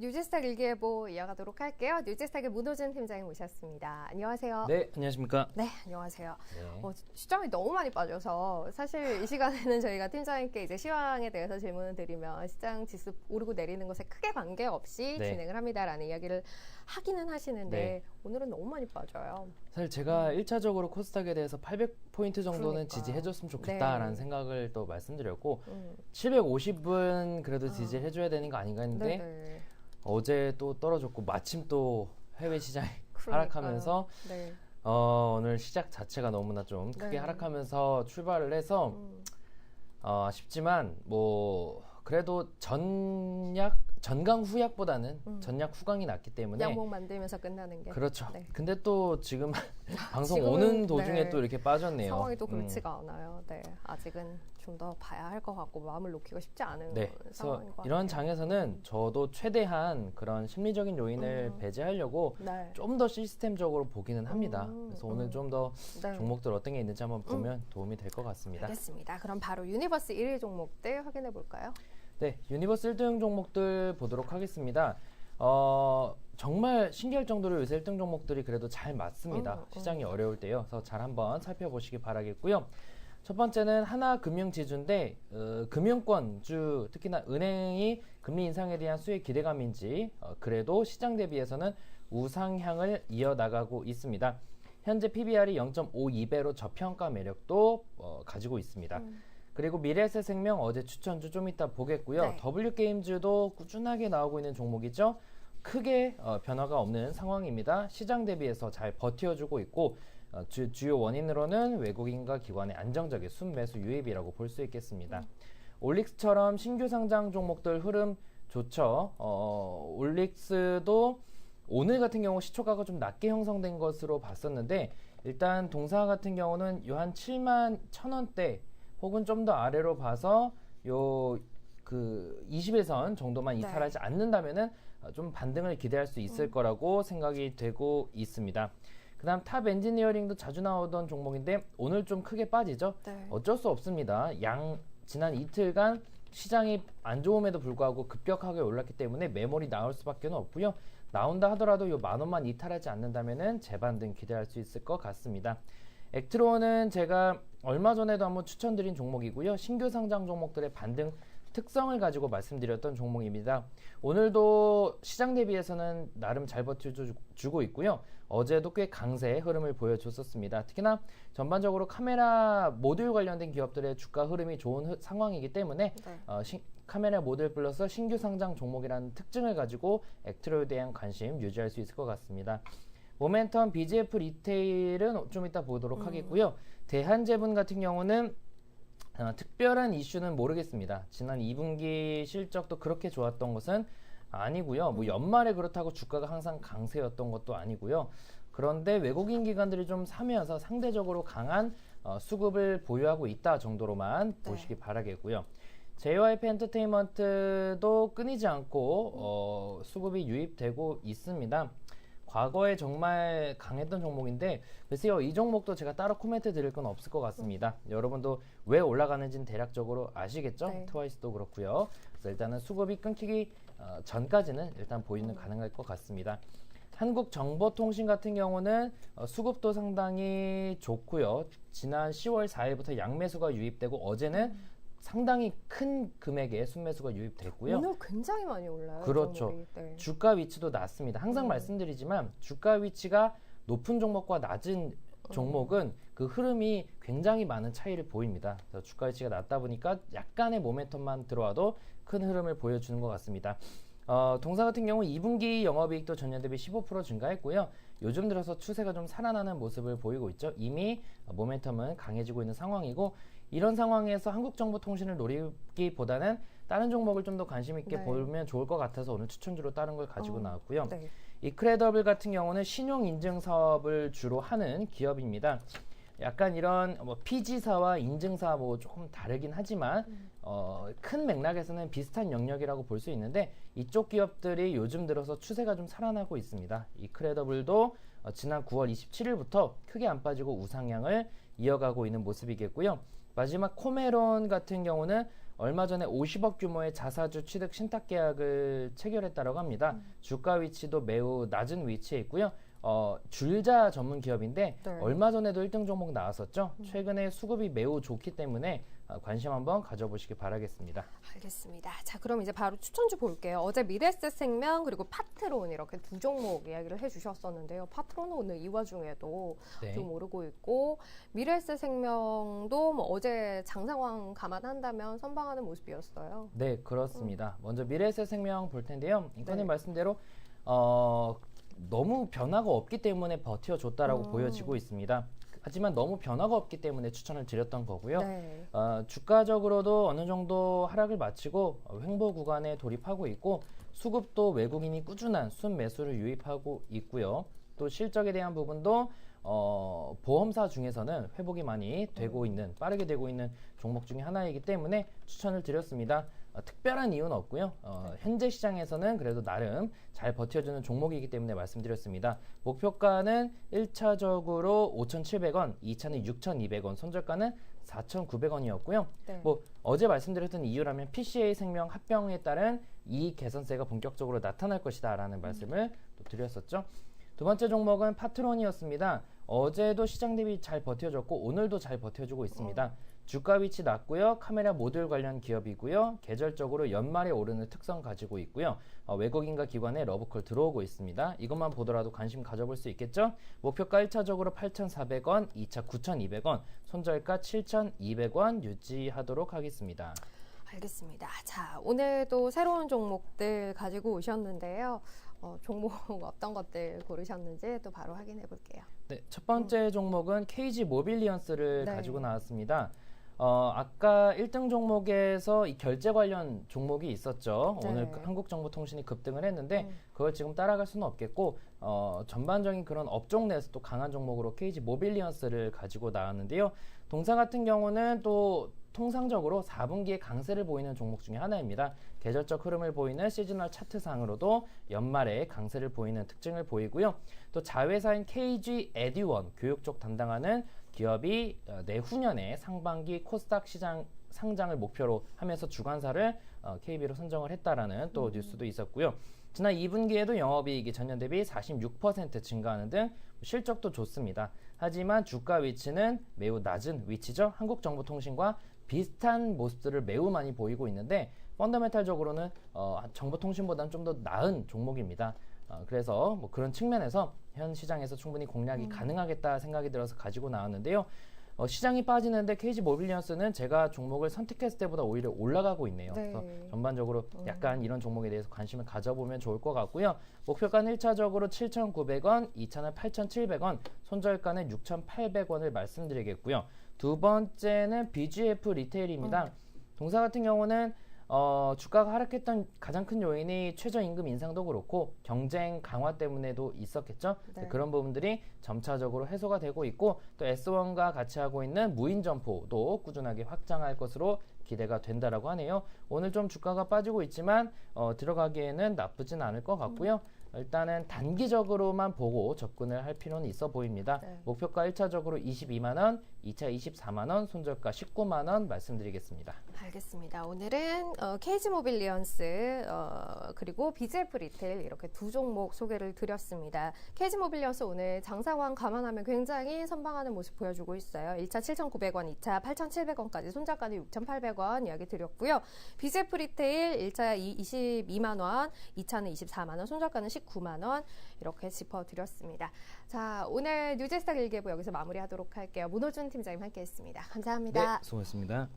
뉴지스탁 일기예보 이어가도록 할게요. 뉴지스탁의 문호준 팀장님 모셨습니다. 안녕하세요. 네, 안녕하십니까. 네, 안녕하세요. 네. 시장이 너무 많이 빠져서 사실 이 시간에는 저희가 팀장님께 이제 시황에 대해서 질문을 드리면 시장 지수 오르고 내리는 것에 크게 관계없이 네. 진행을 합니다라는 이야기를 하기는 하시는데 네. 오늘은 너무 많이 빠져요. 사실 제가 1차적으로 코스닥에 대해서 800포인트 정도는 그러니까요. 지지해줬으면 좋겠다라는 네. 생각을 또 말씀드렸고 750은 그래도 지지해줘야 되는 거 아닌가 했는데 네네. 어제 또 떨어졌고 마침 또 해외 시장이 그러니까요. 하락하면서 네. 오늘 시작 자체가 너무나 좀 크게 네. 하락하면서 출발을 해서 아쉽지만 뭐 그래도 전강 후약보다는 전약 후강이 낫기 때문에 양목 만들면서 끝나는 게 그렇죠. 네. 근데 또 지금 방송 지금은, 오는 도중에 네. 또 이렇게 빠졌네요. 상황이 또 그렇지가 않아요. 네, 아직은 좀 더 봐야 할 것 같고 마음을 놓기가 쉽지 않은 네, 상황인 그래서 것 이런 같아요. 장에서는 저도 최대한 그런 심리적인 요인을 배제하려고 네. 좀 더 시스템적으로 보기는 합니다. 그래서 오늘 좀 더 네. 종목들 어떤 게 있는지 한번 보면 도움이 될 것 같습니다. 알겠습니다. 그럼 바로 유니버스 1위 종목들 확인해 볼까요? 네, 유니버스 1등 종목들 보도록 하겠습니다. 정말 신기할 정도로 요새 1등 종목들이 그래도 잘 맞습니다. 시장이 어려울 때요. 그래서 잘 한번 살펴보시기 바라겠고요. 첫 번째는 하나금융지주인데 금융권주, 특히나 은행이 금리 인상에 대한 수혜 기대감인지 그래도 시장 대비해서는 우상향을 이어나가고 있습니다. 현재 PBR이 0.52배로 저평가 매력도 가지고 있습니다. 그리고 미래에셋생명 어제 추천주 좀 이따 보겠고요. 네. W게임즈도 꾸준하게 나오고 있는 종목이죠. 크게 변화가 없는 상황입니다. 시장 대비해서 잘 버텨주고 있고 주요 원인으로는 외국인과 기관의 안정적인 순매수 유입이라고 볼 수 있겠습니다. 올릭스처럼 신규 상장 종목들 흐름 좋죠. 올릭스도 오늘 같은 경우 시초가가 좀 낮게 형성된 것으로 봤었는데 일단 동사 같은 경우는 요 한 7만 1,000원대 혹은 좀 더 아래로 봐서 요 그 20일선 정도만 이탈하지 않는다면은 좀 반등을 기대할 수 있을 거라고 생각이 되고 있습니다. 그 다음 탑 엔지니어링도 자주 나오던 종목인데 오늘 좀 크게 빠지죠. 네. 어쩔 수 없습니다. 지난 이틀간 시장이 안 좋음에도 불구하고 급격하게 올랐기 때문에 매몰이 나올 수밖에 없고요. 나온다 하더라도 요 10,000원만 이탈하지 않는다면은 재반등 기대할 수 있을 것 같습니다. 액트로는 제가 얼마 전에도 한번 추천드린 종목이고요. 신규 상장 종목들의 반등 특성을 가지고 말씀드렸던 종목입니다. 오늘도 시장 대비해서는 나름 잘 버텨주고 있고요. 어제도 꽤 강세의 흐름을 보여줬었습니다. 특히나 전반적으로 카메라 모듈 관련된 기업들의 주가 흐름이 좋은 상황이기 때문에 네. 카메라 모듈 플러스 신규 상장 종목이라는 특징을 가지고 액트로에 대한 관심 유지할 수 있을 것 같습니다. 모멘텀 BGF 리테일은 좀 이따 보도록 하겠고요. 대한제분 같은 경우는 특별한 이슈는 모르겠습니다. 지난 2분기 실적도 그렇게 좋았던 것은 아니고요. 뭐 연말에 그렇다고 주가가 항상 강세였던 것도 아니고요. 그런데 외국인 기관들이 좀 사면서 상대적으로 강한 수급을 보유하고 있다 정도로만 보시기 바라겠고요. JYP 엔터테인먼트도 끊이지 않고 수급이 유입되고 있습니다. 과거에 정말 강했던 종목인데 글쎄요, 이 종목도 제가 따로 코멘트 드릴 건 없을 것 같습니다. 여러분도 왜 올라가는지는 대략적으로 아시겠죠? 네. 트와이스도 그렇고요. 그래서 일단은 수급이 끊기기 전까지는 일단 보유는 가능할 것 같습니다. 한국정보통신 같은 경우는 수급도 상당히 좋고요. 지난 10월 4일부터 양매수가 유입되고 어제는 상당히 큰 금액의 순매수가 유입됐고요. 오늘 굉장히 많이 올라요. 그렇죠. 종목이. 네. 주가 위치도 낮습니다. 항상 말씀드리지만 주가 위치가 높은 종목과 낮은 종목은 그 흐름이 굉장히 많은 차이를 보입니다. 그래서 주가 위치가 낮다 보니까 약간의 모멘텀만 들어와도 큰 흐름을 보여주는 것 같습니다. 동사 같은 경우 2분기 영업이익도 전년 대비 15% 증가했고요. 요즘 들어서 추세가 좀 살아나는 모습을 보이고 있죠. 이미 모멘텀은 강해지고 있는 상황이고 이런 상황에서 한국정보통신을 노리기보다는 다른 종목을 좀 더 관심 있게 네. 보면 좋을 것 같아서 오늘 추천주로 다른 걸 가지고 나왔고요. 네. 이크레더블 같은 경우는 신용 인증 사업을 주로 하는 기업입니다. 약간 이런 피지사와 인증사 뭐 조금 다르긴 하지만 큰 맥락에서는 비슷한 영역이라고 볼 수 있는데 이쪽 기업들이 요즘 들어서 추세가 좀 살아나고 있습니다. 이크레더블도 지난 9월 27일부터 크게 안 빠지고 우상향을 이어가고 있는 모습이겠고요. 마지막 코메론 같은 경우는 얼마 전에 50억 규모의 자사주 취득 신탁 계약을 체결했다고 합니다. 주가 위치도 매우 낮은 위치에 있고요. 줄자 전문 기업인데 네. 얼마 전에도 1등 종목 나왔었죠. 최근에 수급이 매우 좋기 때문에 관심 한번 가져보시기 바라겠습니다. 알겠습니다. 자, 그럼 이제 바로 추천주 볼게요. 어제 미래에셋생명 그리고 파트론 이렇게 두 종목 이야기를 해주셨었는데요. 파트론은 오늘 이 와중에도 네. 좀 오르고 있고 미래에셋생명도 뭐 어제 장 상황 감안한다면 선방하는 모습이었어요. 네, 그렇습니다. 먼저 미래에셋생명 볼 텐데요. 인권님 네. 말씀대로 너무 변화가 없기 때문에 버텨줬다라고 보여지고 있습니다. 하지만 너무 변화가 없기 때문에 추천을 드렸던 거고요. 네. 주가적으로도 어느 정도 하락을 마치고 횡보 구간에 돌입하고 있고 수급도 외국인이 꾸준한 순매수를 유입하고 있고요. 또 실적에 대한 부분도 보험사 중에서는 회복이 많이 되고 있는, 빠르게 되고 있는 종목 중에 하나이기 때문에 추천을 드렸습니다. 특별한 이유는 없고요. 현재 시장에서는 그래도 나름 잘 버텨주는 종목이기 때문에 말씀드렸습니다. 목표가는 1차적으로 5,700원, 2차는 6,200원, 손절가는 4,900원이었고요. 네. 뭐 어제 말씀드렸던 이유라면 PCA 생명 합병에 따른 이익 개선세가 본격적으로 나타날 것이다라는 말씀을 또 드렸었죠. 두 번째 종목은 파트론이었습니다. 어제도 시장 대비 잘 버텨줬고 오늘도 잘 버텨주고 있습니다. 주가 위치 낮고요. 카메라 모듈 관련 기업이고요. 계절적으로 연말에 오르는 특성 가지고 있고요. 외국인과 기관에 러브콜 들어오고 있습니다. 이것만 보더라도 관심 가져볼 수 있겠죠? 목표가 1차적으로 8,400원, 2차 9,200원, 손절가 7,200원 유지하도록 하겠습니다. 알겠습니다. 자, 오늘도 새로운 종목들 가지고 오셨는데요. 종목 어떤 것들 고르셨는지 또 바로 확인해 볼게요. 네, 첫 번째 종목은 KG 모빌리언스를 네. 가지고 나왔습니다. 아까 1등 종목에서 이 결제 관련 종목이 있었죠. 네. 오늘 한국정보통신이 급등을 했는데 그걸 지금 따라갈 수는 없겠고 전반적인 그런 업종 내에서 또 강한 종목으로 KG 모빌리언스를 가지고 나왔는데요. 동사 같은 경우는 또 통상적으로 4분기에 강세를 보이는 종목 중에 하나입니다. 계절적 흐름을 보이는 시즈널 차트상으로도 연말에 강세를 보이는 특징을 보이고요. 또 자회사인 KG 에듀원 교육 쪽 담당하는 기업이 내후년에 상반기 코스닥 시장 상장을 목표로 하면서 주관사를 KB로 선정을 했다라는 또 뉴스도 있었고요. 지난 2분기에도 영업이익이 전년 대비 46% 증가하는 등 실적도 좋습니다. 하지만 주가 위치는 매우 낮은 위치죠. 한국정보통신과 비슷한 모습들을 매우 많이 보이고 있는데 펀더멘탈적으로는 정보통신보다는 좀 더 나은 종목입니다. 그래서 뭐 그런 측면에서 현 시장에서 충분히 공략이 가능하겠다 생각이 들어서 가지고 나왔는데요. 시장이 빠지는데 KG 모빌리언스는 제가 종목을 선택했을 때보다 오히려 올라가고 있네요. 네. 그래서 전반적으로 약간 이런 종목에 대해서 관심을 가져보면 좋을 것 같고요. 목표가는 1차적으로 7,900원, 2차는 8,700원, 손절가는 6,800원을 말씀드리겠고요. 두 번째는 BGF 리테일입니다. 동사 같은 경우는 주가가 하락했던 가장 큰 요인이 최저임금 인상도 그렇고 경쟁 강화 때문에도 있었겠죠. 네. 그런 부분들이 점차적으로 해소가 되고 있고 또 S1과 같이 하고 있는 무인 점포도 꾸준하게 확장할 것으로 기대가 된다라고 하네요. 오늘 좀 주가가 빠지고 있지만 들어가기에는 나쁘진 않을 것 같고요. 일단은 단기적으로만 보고 접근을 할 필요는 있어 보입니다. 네. 목표가 1차적으로 22만원, 2차 24만원, 손절가 19만원 말씀드리겠습니다. 알겠습니다. 오늘은 KG 모빌리언스 그리고 BGF 리테일 이렇게 두 종목 소개를 드렸습니다. KG 모빌리언스 오늘 장상황 감안하면 굉장히 선방하는 모습 보여주고 있어요. 1차 7,900원, 2차 8,700원까지 손절가는 6,800원 이야기 드렸고요. BGF 리테일 1차 22만 원, 2차는 24만 원, 손절가는 19만 원 이렇게 짚어드렸습니다. 자, 오늘 뉴제스탁 일기예보 여기서 마무리하도록 할게요. 문호준 팀장님 함께했습니다. 감사합니다. 네, 수고하셨습니다.